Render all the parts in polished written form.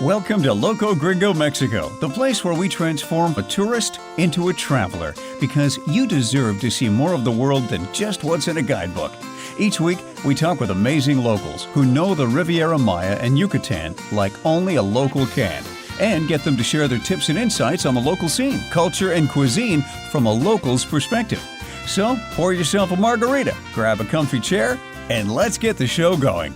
Welcome to Loco Gringo, Mexico, the place where we transform a tourist into a traveler, because you deserve to see more of the world than just what's in a guidebook. Each week, we talk with amazing locals who know the Riviera Maya and Yucatan like only a local can, and get them to share their tips and insights on the local scene, culture, and cuisine from a local's perspective. So, pour yourself a margarita, grab a comfy chair, and let's get the show going.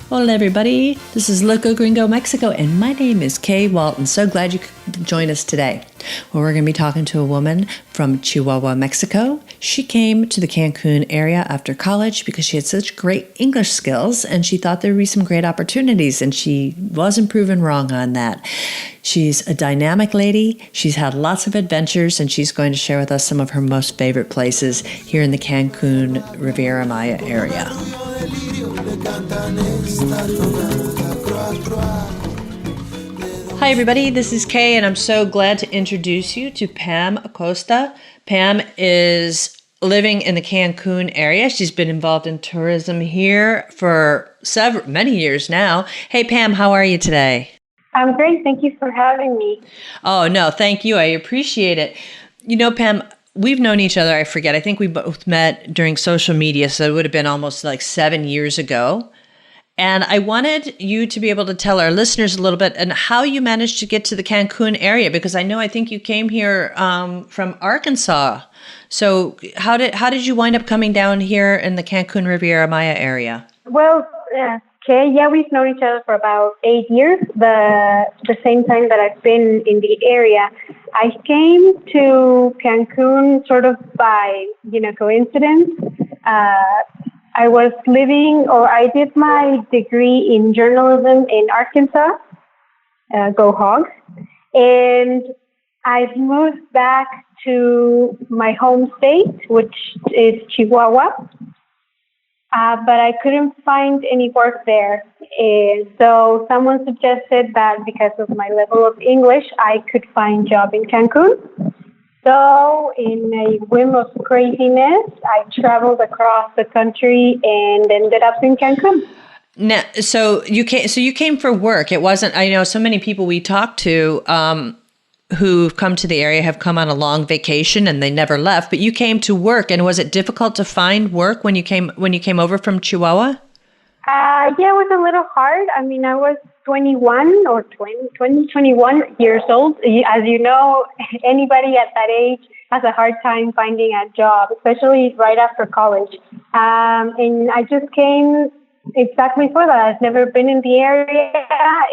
Hola everybody, this is Loco Gringo Mexico and my name is Kay Walton. So glad you could join us today. Well, we're going to be talking to a woman from Chihuahua, Mexico. She came to the Cancun area after college because she had such great English skills and she thought there would be some great opportunities, and she wasn't proven wrong on that. She's a dynamic lady. She's had lots of adventures and she's going to share with us some of her most favorite places here in the Cancun Riviera Maya area. Hi everybody, this is Kay and I'm so glad to introduce you to Pam Acosta. Pam is living in the Cancun area. She's been involved in tourism here for many years now. Hey Pam, how are you today? I'm great. Thank you for having me. Oh no, thank you. I appreciate it. You know, Pam, we've known each other, I forget. I think we both met during social media, so it would have been almost like 7 years ago. And I wanted you to be able to tell our listeners a little bit and how you managed to get to the Cancun area, because I think you came here from Arkansas. So how did you wind up coming down here in the Cancun Riviera Maya area? Well, okay, yeah, we've known each other for about 8 years, the same time that I've been in the area. I came to Cancun sort of by, coincidence. I did my degree in journalism in Arkansas, go Hogs, and I've moved back to my home state, which is Chihuahua, but I couldn't find any work there. And so someone suggested that because of my level of English, I could find a job in Cancun. So in a whim of craziness, I traveled across the country and ended up in Cancun. Now, so you came for work. It wasn't, I know so many people we talk to who've come to the area have come on a long vacation and they never left, but you came to work. And was it difficult to find work when you came over from Chihuahua? Yeah, it was a little hard. I mean, I was 21 years old. As you know, anybody at that age has a hard time finding a job, especially right after college. And I just came exactly for that. I've never been in the area,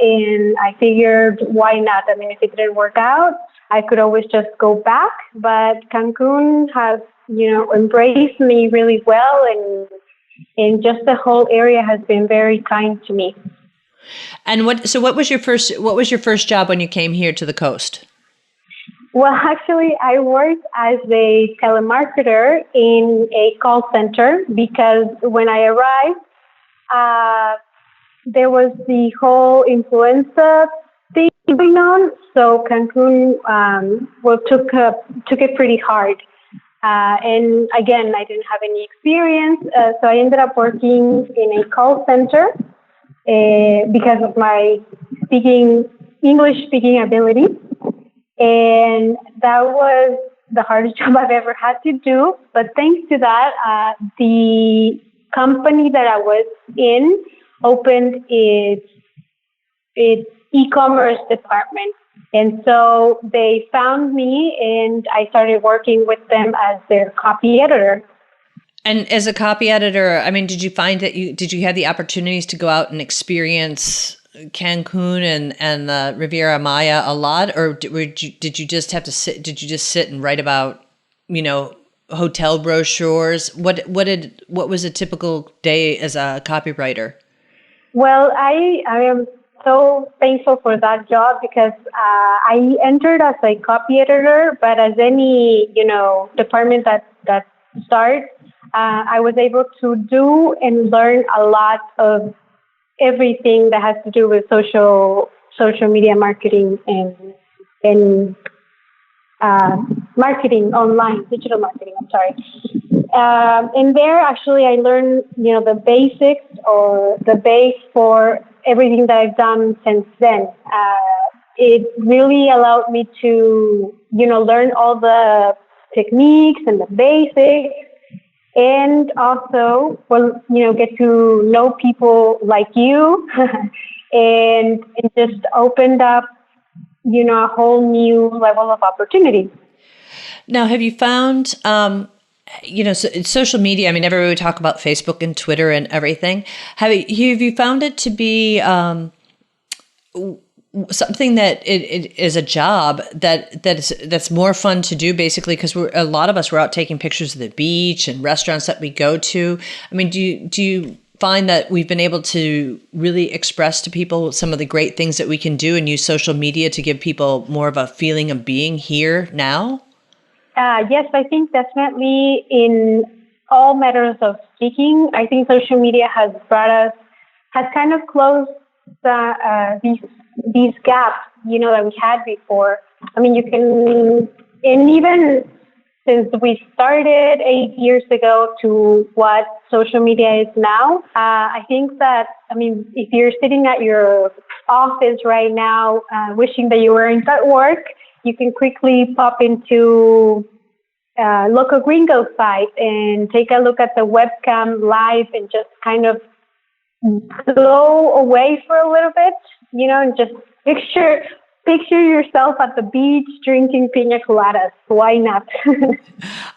and I figured, why not? I mean, if it didn't work out, I could always just go back. But Cancun has, embraced me really well, and just the whole area has been very kind to me. And what was your first job when you came here to the coast? Well, actually, I worked as a telemarketer in a call center because when I arrived, there was the whole influenza thing going on. So Cancun took it pretty hard. And again, I didn't have any experience, so I ended up working in a call center because of my English speaking ability. And that was the hardest job I've ever had to do. But thanks to that, the company that I was in opened its e-commerce department. And so they found me and I started working with them as their copy editor. And as a copy editor, I mean, did you find that did you have the opportunities to go out and experience Cancun and the Riviera Maya a lot, or did you just have to sit? Did you just sit and write about, hotel brochures? What was a typical day as a copywriter? Well, I am so thankful for that job because I entered as a copy editor, but as any department that starts, I was able to do and learn a lot of everything that has to do with social media marketing and marketing online, digital marketing. I'm sorry. And there, actually, I learned the basics or the base for everything that I've done since then. It really allowed me to, learn all the techniques and the basics, and also, get to know people like you, and it just opened up, a whole new level of opportunity. Now, have you found, social media, I mean, everybody would talk about Facebook and Twitter and everything. Have you found it to be something that it is a job that's more fun to do, basically, because a lot of us were out taking pictures of the beach and restaurants that we go to. I mean, do you find that we've been able to really express to people some of the great things that we can do and use social media to give people more of a feeling of being here now? Yes, I think definitely in all matters of speaking, I think social media has kind of closed these gaps, that we had before. I mean, and even since we started 8 years ago to what social media is now, I think that, if you're sitting at your office right now, wishing that you weren't at work, you can quickly pop into Loco Gringo site and take a look at the webcam live and just kind of go away for a little bit, and just picture yourself at the beach drinking piña coladas. Why not?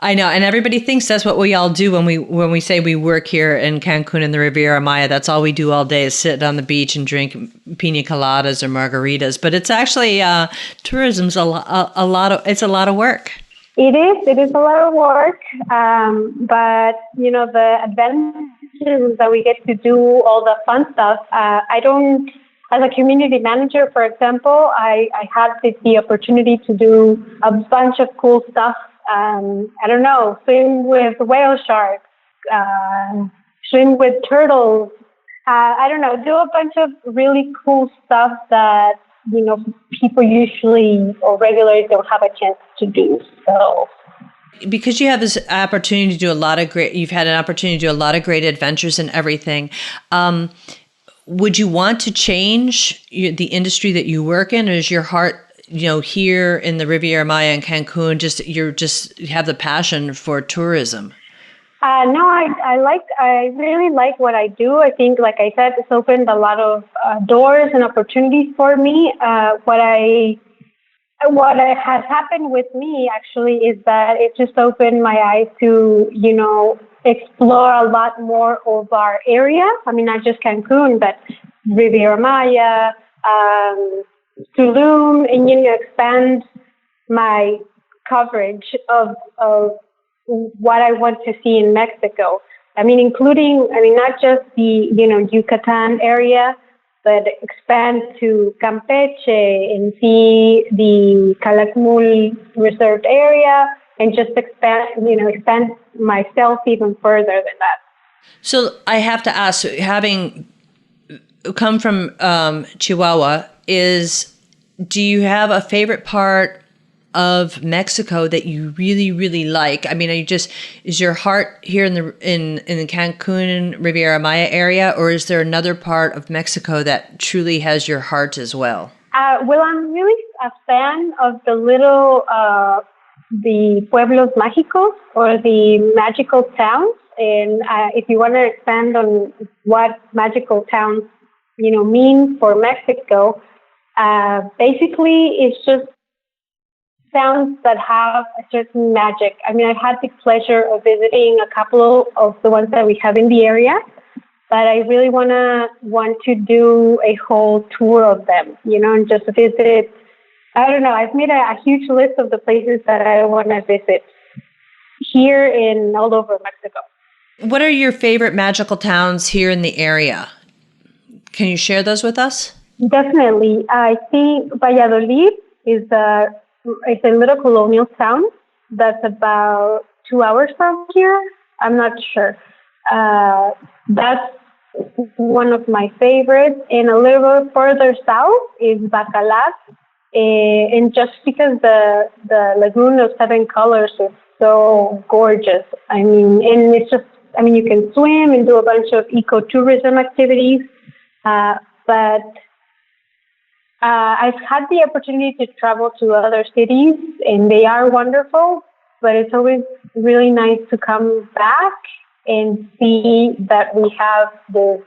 I know, and everybody thinks that's what we all do when we say we work here in Cancun in the Riviera Maya. That's all we do all day is sit on the beach and drink piña coladas or margaritas. But it's actually tourism's a lot of work. It is a lot of work, but the adventures that we get to do, all the fun stuff. I don't, as a community manager, for example, I had the opportunity to do a bunch of cool stuff. I don't know, swim with whale sharks, swim with turtles. I don't know, do a bunch of really cool stuff that people usually or regularly don't have a chance to do. So, because you have this opportunity to do you've had an opportunity to do a lot of great adventures and everything. Would you want to change the industry that you work in, or is your heart, here in the Riviera Maya and Cancun, you have the passion for tourism? No, I really like what I do. I think, like I said, it's opened a lot of doors and opportunities for me. What has happened with me actually is that it just opened my eyes to, explore a lot more of our area. I mean, not just Cancun, but Riviera Maya, Tulum, and, expand my coverage of what I want to see in Mexico. I mean, not just the, Yucatan area, but expand to Campeche and see the Calakmul reserved area, and just expand myself even further than that. So I have to ask, having come from Chihuahua, do you have a favorite part of Mexico that you really, really like? I mean, is your heart here in the Cancun Riviera Maya area, or is there another part of Mexico that truly has your heart as well? Well, I'm really a fan of the pueblos mágicos, or the magical towns. And if you want to expand on what magical towns, mean for Mexico, basically it's just towns that have a certain magic. I mean, I've had the pleasure of visiting a couple of the ones that we have in the area, but I really want to do a whole tour of them, and just visit. I don't know. I've made a huge list of the places that I want to visit here and all over Mexico. What are your favorite magical towns here in the area? Can you share those with us? Definitely. I think Valladolid is a little colonial town that's about 2 hours from here. I'm not sure. That's one of my favorites. And a little bit further south is Bacalar. And just because the Lagoon of Seven Colors is so gorgeous. I mean, and it's just, you can swim and do a bunch of ecotourism activities. but I've had the opportunity to travel to other cities, and they are wonderful. But it's always really nice to come back and see that we have this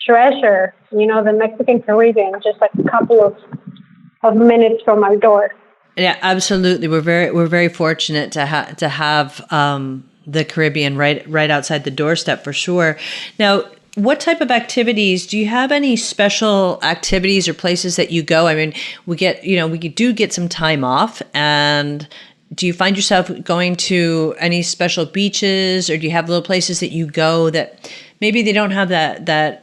treasure, the Mexican Caribbean, just a couple of minutes from our door. Yeah, absolutely. We're very fortunate to have the Caribbean right outside the doorstep for sure. Now, what type of activities do you have? Any special activities or places that you go? I mean, we do get some time off, and do you find yourself going to any special beaches, or do you have little places that you go that maybe they don't have that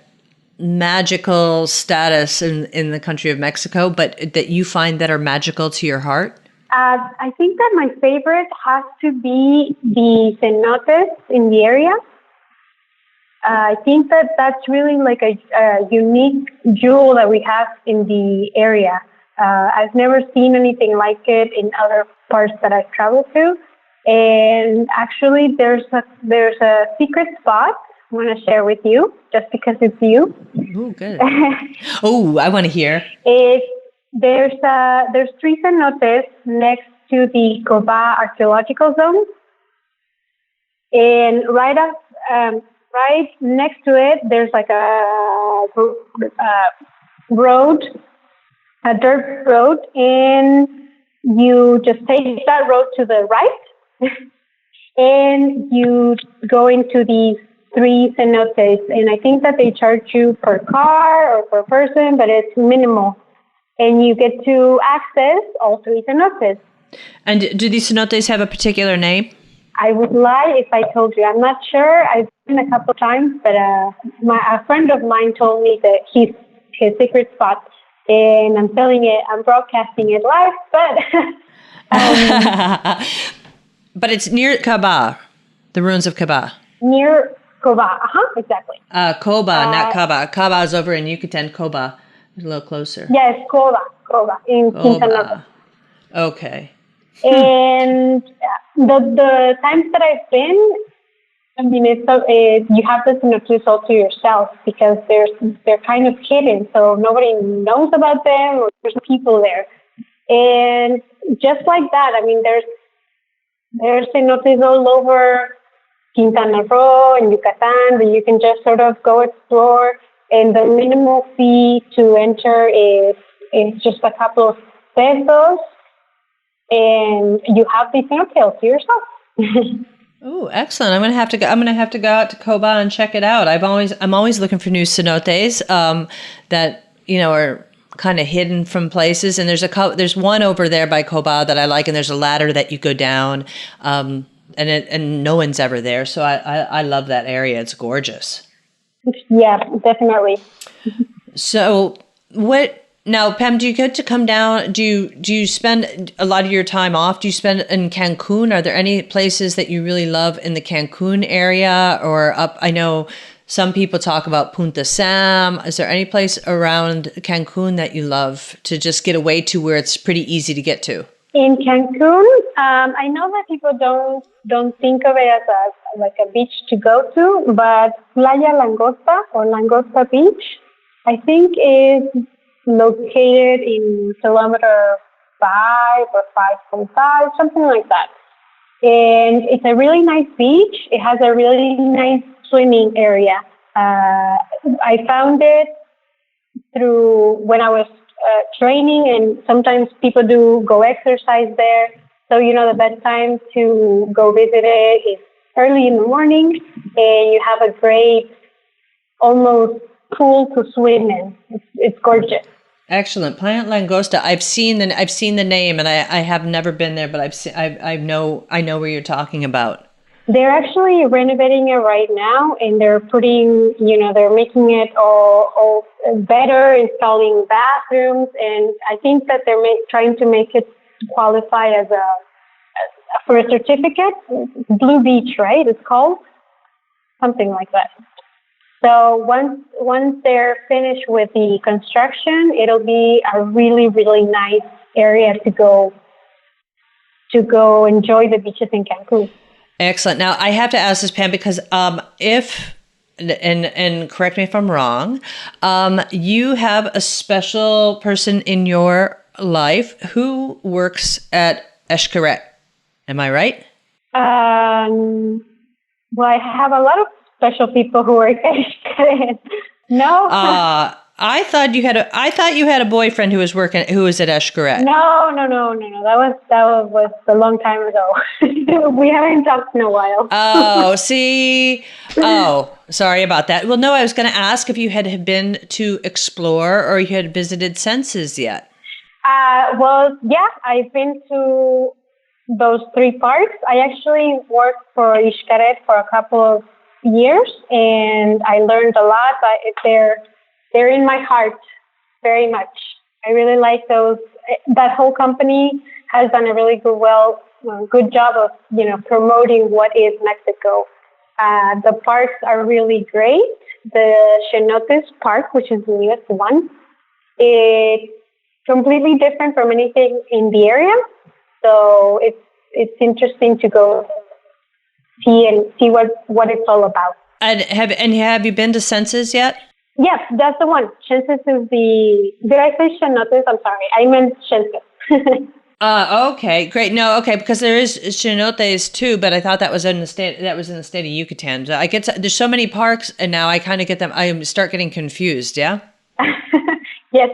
magical status in the country of Mexico, but that you find that are magical to your heart? I think that my favorite has to be the cenotes in the area. I think that that's really like a unique jewel that we have in the area. I've never seen anything like it in other parts that I've traveled to. And actually, there's a secret spot I want to share with you, just because it's you. Oh, good. Oh, I want to hear. There's 3 cenotes next to the Coba archaeological zone, and right next to it, there's like a road, a dirt road, and you just take that road to the right, and you go into these 3 cenotes. And I think that they charge you per car or per person, but it's minimal. And you get to access all 3 cenotes. And do these cenotes have a particular name? I would lie if I told you. I'm not sure. I've been a couple times, but a friend of mine told me that his secret spot, and I'm telling it. I'm broadcasting it live, but but it's near Caba, the ruins of Caba. Near Coba, exactly. Coba, not Caba. Caba is over in Yucatan. Coba is a little closer. Yes, Coba in Quintana Roo. Okay. And the times that I've been, I mean, you have the cenotes all to yourself, because they're kind of hidden, so nobody knows about them, or there's people there. And just like that, I mean, there's cenotes all over Quintana Roo and Yucatan that you can just sort of go explore. And the minimal fee to enter is just a couple of pesos, and you have the cenote to yourself. Oh, excellent! I'm gonna have to go out to Coba and check it out. I'm always looking for new cenotes that are kind of hidden from places. And there's one over there by Coba that I like, and there's a ladder that you go down, and no one's ever there. So I love that area. It's gorgeous. Yeah, definitely. So now, Pam, do you get to come down? Do you spend a lot of your time off? Do you spend in Cancun? Are there any places that you really love in the Cancun area or up? I know some people talk about Punta Sam. Is there any place around Cancun that you love to just get away to, where it's pretty easy to get to? In Cancun, I know that people don't think of it as a beach to go to, but Playa Langosta or Langosta Beach, I think is located in kilometer 5 or 5.5, something like that. And it's a really nice beach. It has a really nice swimming area. I found it through when I was training, and sometimes people do go exercise there. So, the best time to go visit it is early in the morning, and you have a great, almost pool to swim in. It's gorgeous. Excellent. Playa Langosta. I've seen the name, and I have never been there, but I know where you're talking about. They're actually renovating it right now, and they're putting, they're making it all better, installing bathrooms, and I think that they're trying to make it qualify as for a certificate. Blue Beach, right? It's called something like that. So once they're finished with the construction, it'll be a really, really nice area to go enjoy the beaches in Cancun. Excellent. Now, I have to ask this, Pam, because if and correct me if I'm wrong, you have a special person in your life who works at Xcaret. Am I right? Well, I have a lot of special people who work at No, I thought you had a boyfriend who was at Xcaret. no. That was a long time ago. We haven't talked in a while. Oh, see. Oh, sorry about that. Well, no, I was going to ask if you had been to explore or you had visited Senses yet. Well, yeah, I've been to those three parks. I actually worked for Xcaret for a couple of years, and I learned a lot. They're in my heart very much. I really like those. That whole company has done a really good job of promoting what is Mexico. The parks are really great. The Cenotes Park, which is the newest one, it's completely different from anything in the area. So it's interesting to go see what it's all about. And have you been to Senses yet? Yes, that's the one. Chances is did I say Cenotes? I'm sorry. I meant Chances. Okay, great. No, okay, because there is cenotes too, but I thought that was in the state of Yucatan. So there's so many parks, and now I kind of get them. I start getting confused. Yeah. Yes.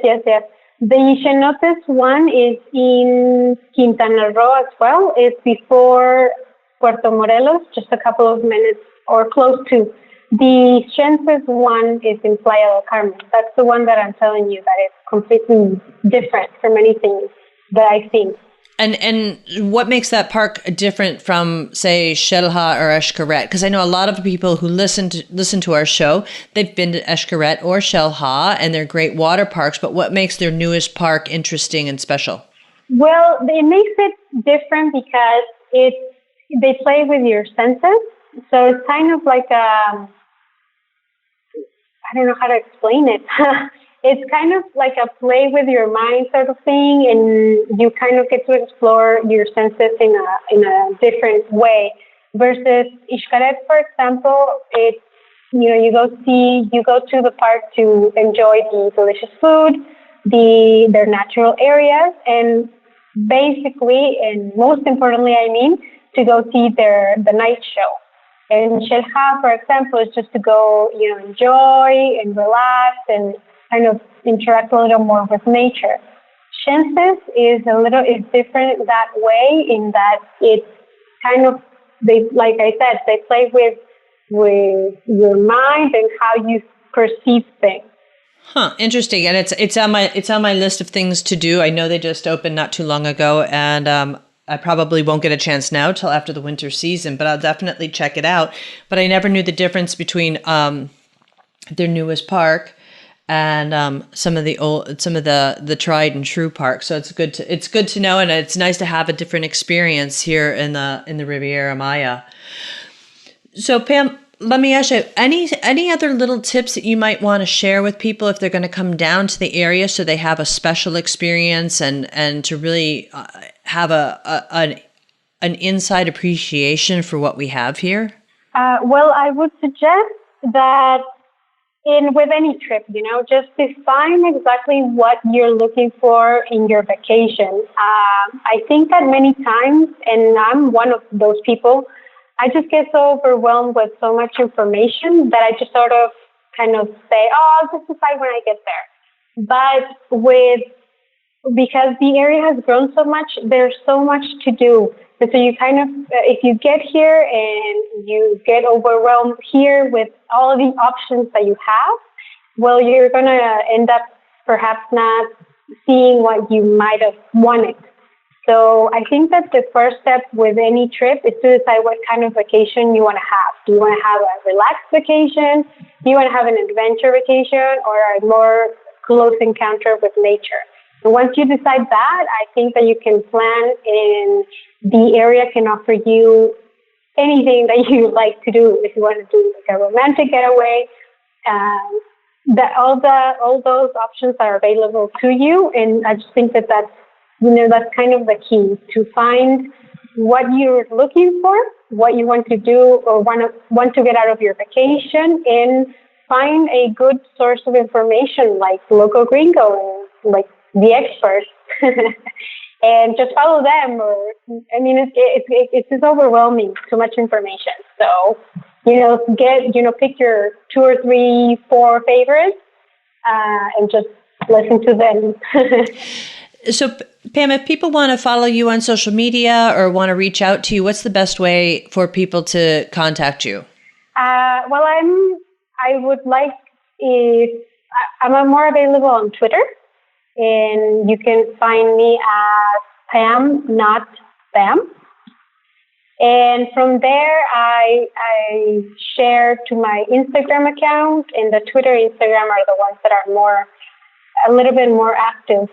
The cenotes one is in Quintana Roo as well. It's before Puerto Morelos, just a couple of minutes or close to. The Chances one is in Playa del Carmen. That's the one that I'm telling you that is completely different from anything that I've seen. And what makes that park different from, say, Xel-Há or Xcaret? Because I know a lot of people who listen to our show, they've been to Xcaret or Xel-Há, and they're great water parks. But what makes their newest park interesting and special? Well, it makes it different because they play with your senses. So it's kind of like I don't know how to explain it. It's kind of like a play with your mind sort of thing, and you kind of get to explore your senses in a different way. Versus Xcaret, for example, it's you go to the park to enjoy the delicious food, their natural areas, and basically, and most importantly, to go see the night show. And Xel-Há, for example, is just to go, enjoy and relax and kind of interact a little more with nature. Chances is different that way in that it's kind of, like I said, they play with your mind and how you perceive things. Huh, interesting. And it's on my list of things to do. I know they just opened not too long ago, and I probably won't get a chance now till after the winter season, but I'll definitely check it out. But I never knew the difference between their newest park and some of the tried and true parks. So it's good to know, and it's nice to have a different experience here in the Riviera Maya. So Pam, let me ask you, any other little tips that you might want to share with people if they're going to come down to the area so they have a special experience and to really have an inside appreciation for what we have here? Well, I would suggest that with any trip, just define exactly what you're looking for in your vacation. I think that many times, and I'm one of those people, I just get so overwhelmed with so much information that I just sort of kind of say, I'll just decide when I get there. But because the area has grown so much, there's so much to do. And so you kind of, if you get here and you get overwhelmed here with all of the options that you have, well, you're going to end up perhaps not seeing what you might have wanted. So I think that the first step with any trip is to decide what kind of vacation you want to have. Do you want to have a relaxed vacation? Do you want to have an adventure vacation or a more close encounter with nature? And once you decide that, I think that you can plan, and the area can offer you anything that you like to do. If you want to do like a romantic getaway, all those options are available to you. And I just think that's kind of the key, to find what you're looking for what you want to do or want to get out of your vacation, and find a good source of information like Loco Gringo, like the experts, and just follow them. Or I mean, it's just overwhelming, too much information. So pick your 2 or 3, 4 favorites, and just listen to them. So, Pam, if people want to follow you on social media or want to reach out to you, what's the best way for people to contact you? Well, I would like if I'm more available on Twitter, and you can find me as Pam, not Pam. And from there, I share to my Instagram account, and the Twitter, Instagram are the ones that are a little bit more active.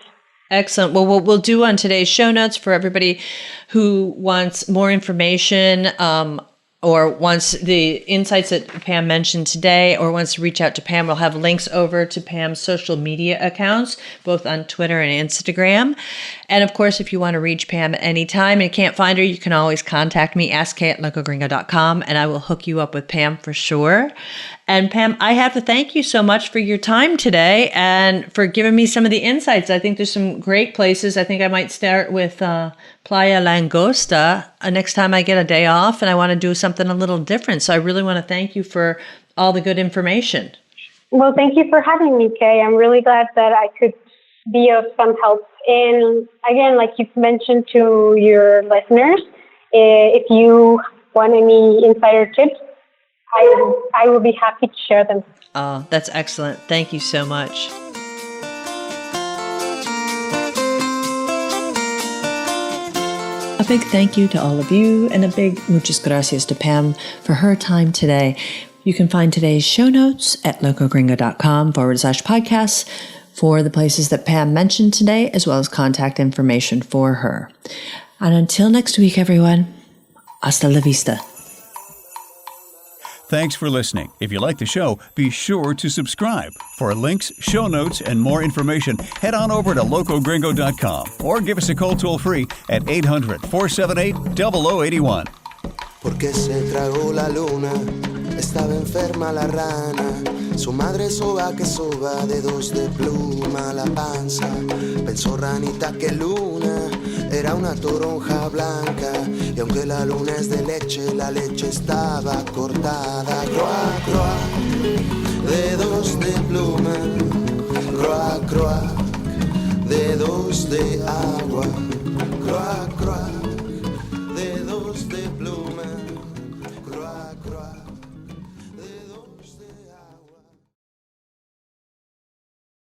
Excellent. Well, what we'll do on today's show notes for everybody who wants more information, or wants the insights that Pam mentioned today, or wants to reach out to Pam, we'll have links over to Pam's social media accounts, both on Twitter and Instagram. And of course, if you want to reach Pam at any time and can't find her, you can always contact me, ask@locogringo.com, and I will hook you up with Pam for sure. And Pam, I have to thank you so much for your time today and for giving me some of the insights. I think there's some great places. I think I might start with Playa Langosta next time I get a day off and I want to do something a little different. So I really want to thank you for all the good information. Well, thank you for having me, Kay. I'm really glad that I could be of some help. And again, like you've mentioned to your listeners, if you want any insider tips, I will be happy to share them. Oh, that's excellent. Thank you so much. A big thank you to all of you, and a big muchas gracias to Pam for her time today. You can find today's show notes at locogringo.com/podcasts for the places that Pam mentioned today, as well as contact information for her. And until next week, everyone, hasta la vista. Thanks for listening. If you like the show, be sure to subscribe. For links, show notes, and more information, head on over to locogringo.com or give us a call toll-free at 800-478-0081. Porque se tragó la luna, estaba enferma la rana, su madre soba que soba, dedos de pluma la panza, pensó ranita que luna era una toronja blanca, y aunque la luna es de leche, la leche estaba cortada. Croa, croa, dedos de pluma, croa, croa, dedos de agua, croa, croa.